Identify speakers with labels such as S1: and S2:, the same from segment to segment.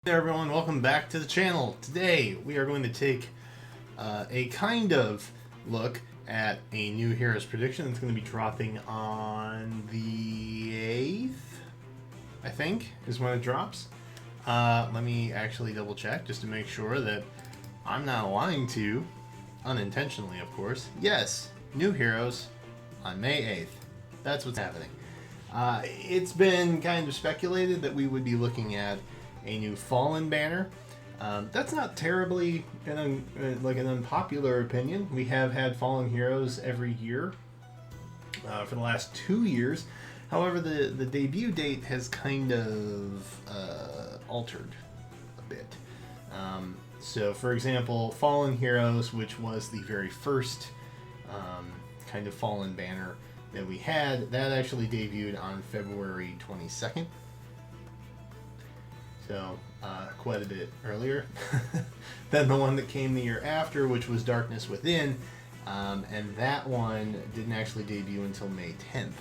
S1: Hey everyone, welcome back to the channel. Today we are going to take a kind of look at a new Heroes prediction that's going to be dropping on the 8th, I think, is when it drops. Let me actually double check just to make sure that I'm not lying to you, unintentionally of course. Yes, new Heroes on May 8th. That's what's happening. It's been kind of speculated that we would be looking at a new Fallen banner. That's not terribly an unpopular opinion. We have had Fallen Heroes every year for the last 2 years. However, the debut date has kind of altered a bit. So, for example, Fallen Heroes, which was the very first kind of Fallen banner that we had, that actually debuted on February 22nd. So, quite a bit earlier than the one that came the year after, which was Darkness Within, and that one didn't actually debut until May 10th.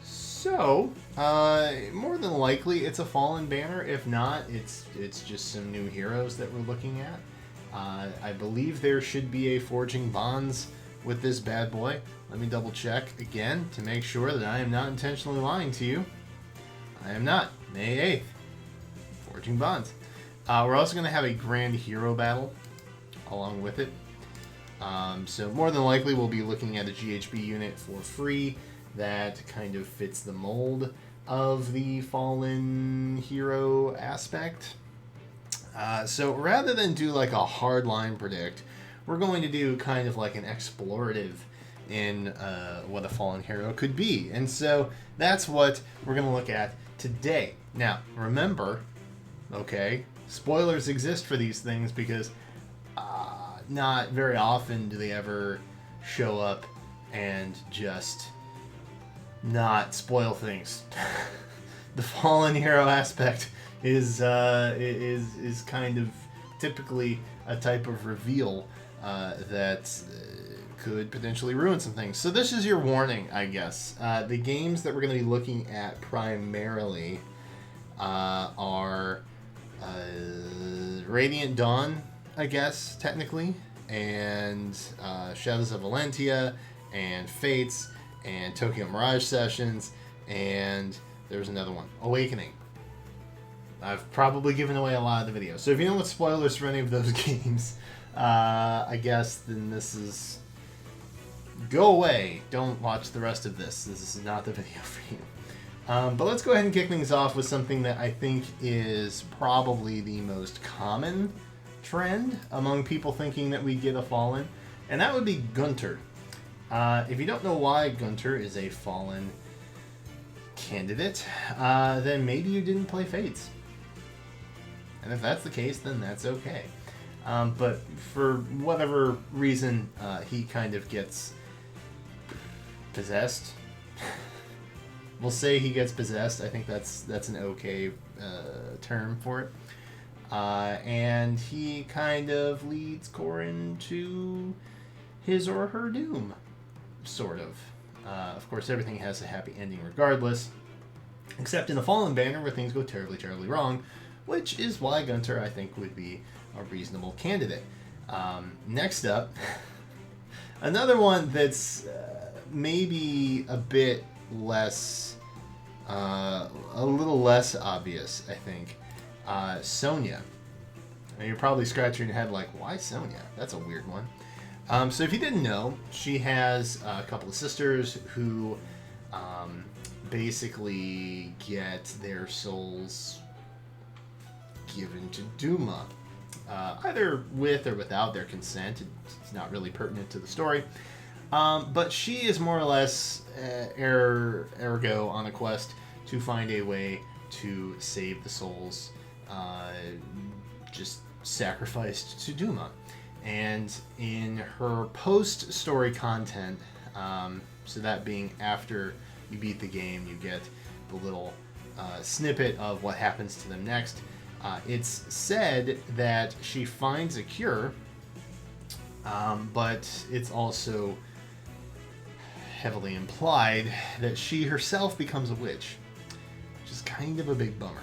S1: So, more than likely, it's a Fallen banner. If not, it's just some new heroes that we're looking at. I believe there should be a Forging Bonds with this bad boy. Let me double check again to make sure that I am not intentionally lying to you. I am not. May 8th. Forging Bonds. We're also going to have a Grand Hero battle along with it. So more than likely we'll be looking at a GHB unit for free that kind of fits the mold of the Fallen Hero aspect. So rather than do like a hardline predict, we're going to do kind of like an explorative in what a Fallen Hero could be. And so that's what we're going to look at today. Now, remember, okay, spoilers exist for these things because not very often do they ever show up and just not spoil things. The Fallen Hero aspect is kind of typically a type of reveal that could potentially ruin some things. So this is your warning, I guess. The games that we're going to be looking at primarily are Radiant Dawn, I guess, technically, and Shadows of Valentia, and Fates, and Tokyo Mirage Sessions, and there's another one, Awakening. I've probably given away a lot of the video. So if you don't want spoilers for any of those games, I guess then this is... Go away. Don't watch the rest of this. This is not the video for you. But let's go ahead and kick things off with something that I think is probably the most common trend among people thinking that we get a Fallen, and that would be Gunter. If you don't know why Gunter is a Fallen candidate, then maybe you didn't play Fates. And if that's the case, then that's okay. But for whatever reason, he kind of gets possessed. We'll say he gets possessed. I think that's an okay term for it. And he kind of leads Corrin to his or her doom, sort of. Of course, everything has a happy ending regardless, except in the Fallen banner where things go terribly, terribly wrong, which is why Gunter, I think, would be a reasonable candidate. Next up, another one that's maybe a bit less, a little less obvious, I think. Sonya. And you're probably scratching your head like, why Sonya? That's a weird one. So if you didn't know, she has a couple of sisters who basically get their souls given to Duma. Either with or without their consent. It's not really pertinent to the story. But she is more or less ergo on a quest to find a way to save the souls just sacrificed to Duma. And in her post-story content, so that being after you beat the game, you get the little snippet of what happens to them next. It's said that she finds a cure, but it's also heavily implied that she herself becomes a witch, which is kind of a big bummer.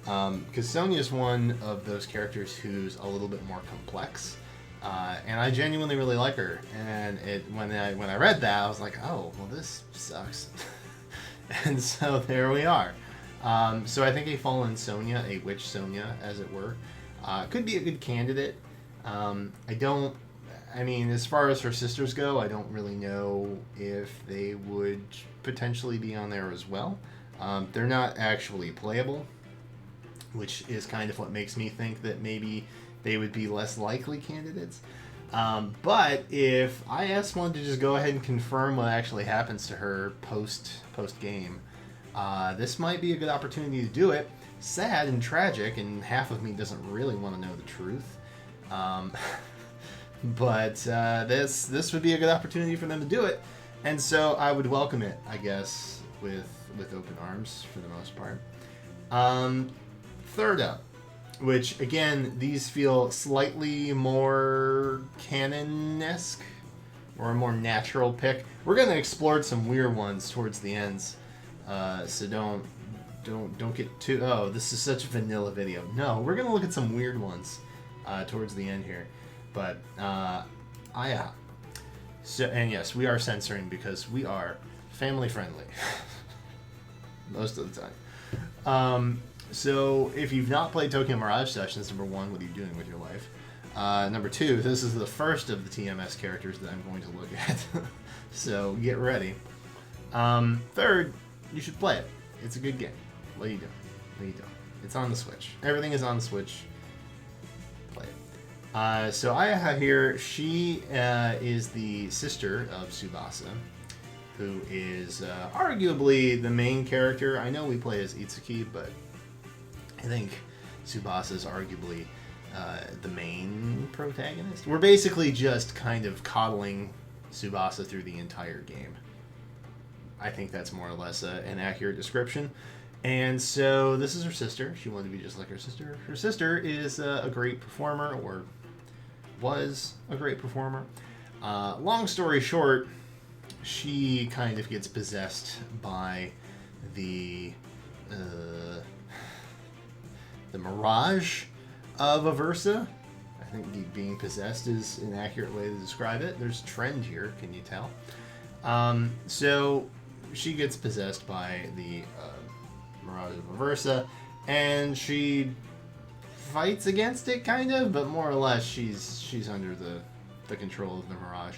S1: Because Sonia's one of those characters who's a little bit more complex. And I genuinely really like her. And when I read that, I was like, oh, well, this sucks. And so there we are. So I think a fallen Sonia, a witch Sonia, as it were, could be a good candidate. I mean, as far as her sisters go, I don't really know if they would potentially be on there as well. They're not actually playable, which is kind of what makes me think that maybe they would be less likely candidates. But if IS wanted to just go ahead and confirm what actually happens to her post game, this might be a good opportunity to do it. Sad and tragic, and half of me doesn't really want to know the truth. But this would be a good opportunity for them to do it, and so I would welcome it, I guess, with open arms for the most part. Third up, which again, these feel slightly more canon-esque or a more natural pick. We're gonna explore some weird ones towards the ends, so don't get too. Oh, this is such a vanilla video. No, we're gonna look at some weird ones towards the end here. But, so, and yes, we are censoring because we are family friendly. Most of the time. So, if you've not played Tokyo Mirage Sessions, number one, what are you doing with your life? Number two, this is the first of the TMS characters that I'm going to look at. So, get ready. Third, you should play it. It's a good game. What are you doing? What are you doing? It's on the Switch. Everything is on the Switch. So Aya here, she is the sister of Tsubasa, who is arguably the main character. I know we play as Itsuki, but I think Tsubasa is arguably the main protagonist. We're basically just kind of coddling Tsubasa through the entire game. I think that's more or less an accurate description. And so this is her sister. She wanted to be just like her sister. Her sister is a great performer, or was a great performer. Long story short, she kind of gets possessed by the Mirage of Aversa. I think being possessed is an accurate way to describe it. There's trend here, can you tell? So she gets possessed by the Mirage of Aversa, and she fights against it, kind of, but more or less she's under the control of the Mirage,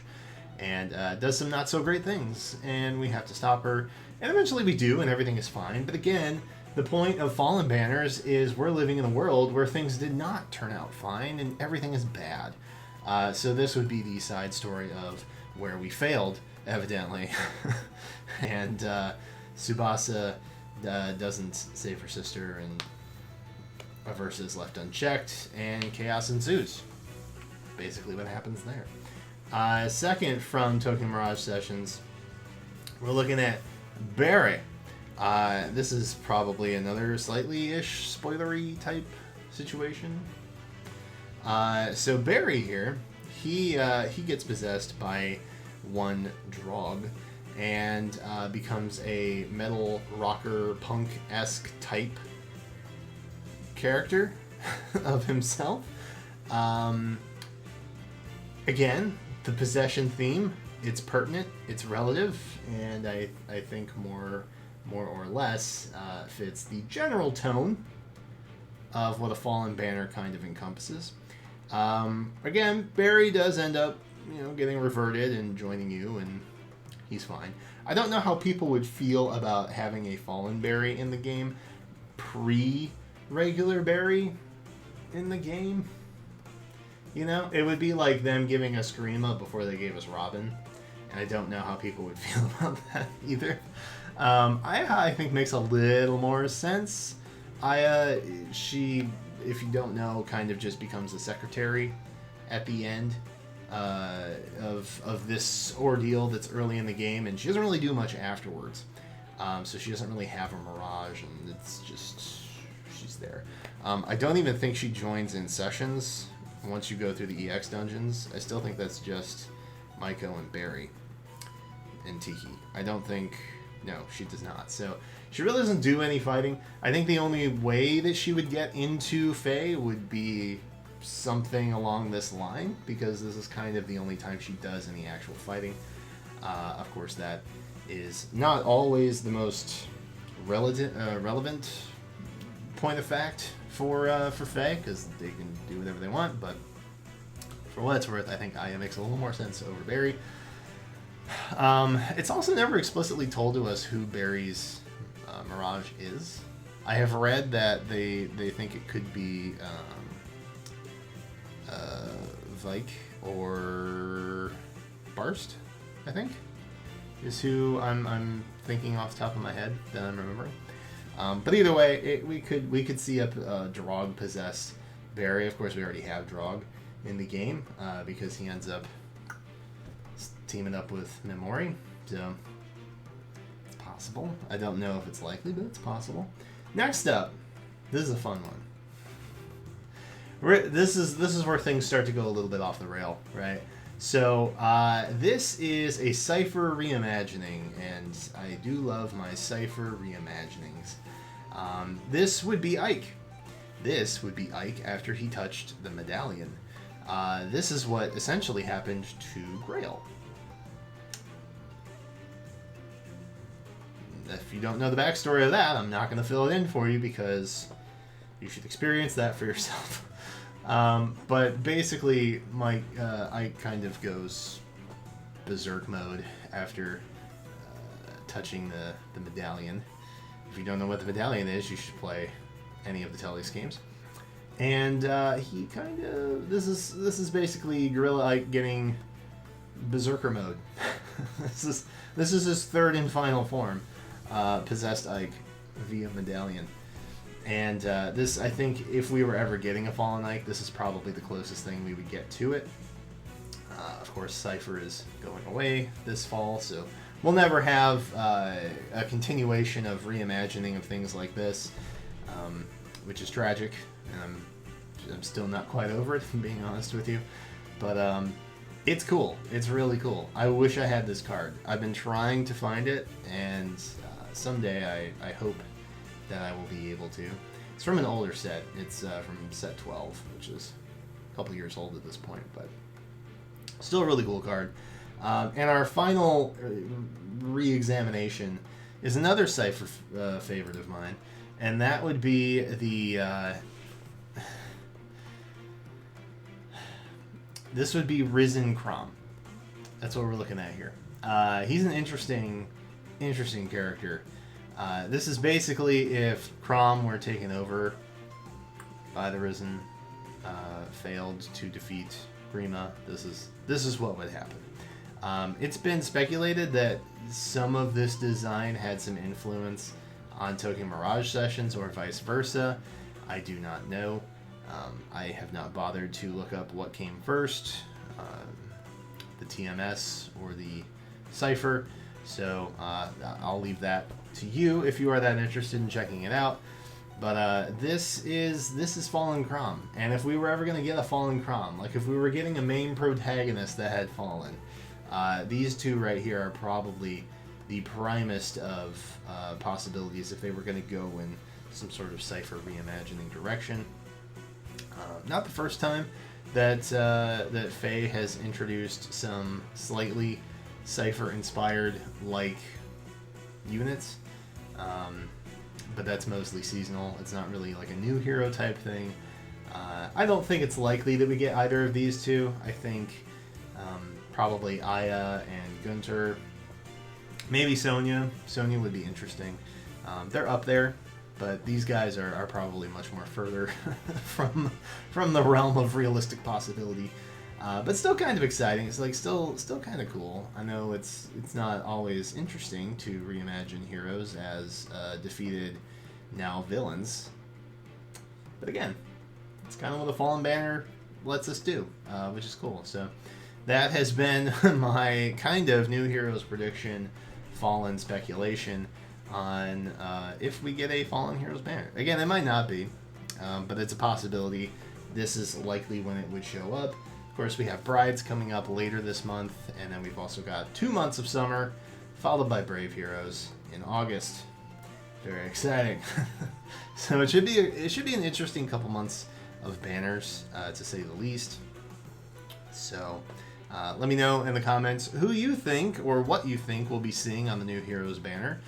S1: and does some not so great things, and we have to stop her, and eventually we do, and everything is fine. But again, the point of Fallen Banners is we're living in a world where things did not turn out fine, and everything is bad. So this would be the side story of where we failed, evidently, and Tsubasa doesn't save her sister, and Aversa is left unchecked, and chaos ensues. Basically what happens there. Second from Tokyo Mirage Sessions, we're looking at Barry. This is probably another slightly-ish spoilery type situation. So Barry here, he gets possessed by one Drog, and becomes a metal rocker punk-esque type character of himself. Again, the possession theme, it's pertinent, it's relative, and I think more or less fits the general tone of what a Fallen Banner kind of encompasses. Again, Barry does end up, getting reverted and joining you, and he's fine. I don't know how people would feel about having a Fallen Barry in the game pre-regular Barry in the game. It would be like them giving us Grima before they gave us Robin, and I don't know how people would feel about that either. I think makes a little more sense. She, if you don't know, kind of just becomes a secretary at the end of this ordeal that's early in the game, and she doesn't really do much afterwards. So she doesn't really have a Mirage, and it's just, she's there. I don't even think she joins in sessions once you go through the EX dungeons. I still think that's just Maiko and Barry and Tiki. I don't think No, she does not. So she really doesn't do any fighting. I think the only way that she would get into Fae would be something along this line, because this is kind of the only time she does any actual fighting. Of course, that is not always the most relevant point of fact for Fae, because they can do whatever they want, but for what it's worth, I think Aya makes a little more sense over Barry. It's also never explicitly told to us who Barry's Mirage is. I have read that they think it could be Vike or Barst, I think, is who I'm thinking off the top of my head that I'm remembering. But either way, we could see a Drog possessed Barry. Of course, we already have Drog in the game because he ends up teaming up with Memori, so it's possible. I don't know if it's likely, but it's possible. Next up, this is a fun one. This is where things start to go a little bit off the rail, right? So this is a Cypher Reimagining, and I do love my Cypher Reimaginings. This would be Ike. This would be Ike after he touched the medallion. This is what essentially happened to Grail. If you don't know the backstory of that, I'm not going to fill it in for you because you should experience that for yourself. But basically, Ike kind of goes berserk mode after touching the medallion. If you don't know what the medallion is, you should play any of the Telly's games. And he kind of this is basically Gorilla Ike getting berserker mode. This is his third and final form, possessed Ike via medallion. And this, I think, if we were ever getting a Fallen Ike, this is probably the closest thing we would get to it. Of course, Cypher is going away this fall, so we'll never have a continuation of reimagining of things like this, which is tragic. I'm still not quite over it, if I'm being honest with you. But it's cool. It's really cool. I wish I had this card. I've been trying to find it, and someday I hope that I will be able to. It's from an older set. It's from set 12, which is a couple years old at this point, but still a really cool card. And our final re-examination is another Cypher favorite of mine, and that would be the... this would be Risen Crom. That's what we're looking at here. He's an interesting character. This is basically if Crom were taken over by the Risen, failed to defeat Grima. This is what would happen. It's been speculated that some of this design had some influence on Token Mirage sessions or vice versa. I do not know. I have not bothered to look up what came first, the TMS or the Cypher. So I'll leave that to you if you are that interested in checking it out. But this is Fallen Crom, and if we were ever going to get a Fallen Crom, like if we were getting a main protagonist that had fallen, these two right here are probably the primest of possibilities if they were going to go in some sort of Cypher reimagining direction. Not the first time that Faye has introduced some slightly Cypher-inspired like units, but that's mostly seasonal. It's not really like a new hero type thing. I don't think it's likely that we get either of these two. I think probably Aya and Gunter, maybe Sonya. Sonya would be interesting. They're up there, but these guys are probably much more further from the realm of realistic possibility. But still kind of exciting. It's like still kind of cool. I know it's not always interesting to reimagine heroes as defeated now villains, but again, it's kind of what the Fallen Banner lets us do, which is cool. So that has been my kind of new heroes prediction, Fallen speculation on if we get a Fallen Heroes banner. Again, it might not be, but it's a possibility. This is likely when it would show up. Of course, we have Brides coming up later this month, and then we've also got 2 months of summer, followed by Brave Heroes in August. Very exciting. So it should be an interesting couple months of banners, to say the least. So let me know in the comments who you think or what you think we'll be seeing on the new Heroes banner.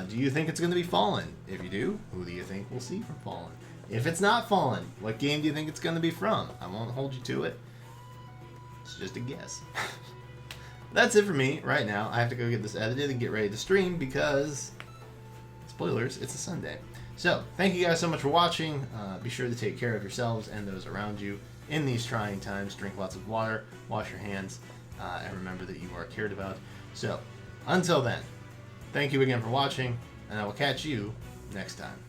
S1: Do you think it's going to be Fallen? If you do, who do you think we'll see from Fallen? If it's not Fallen, what game do you think it's going to be from? I won't hold you to it. It's just a guess. That's it for me right now. I have to go get this edited and get ready to stream because, spoilers, it's a Sunday. So, thank you guys so much for watching. Be sure to take care of yourselves and those around you in these trying times. Drink lots of water, wash your hands, and remember that you are cared about. So, until then, thank you again for watching, and I will catch you next time.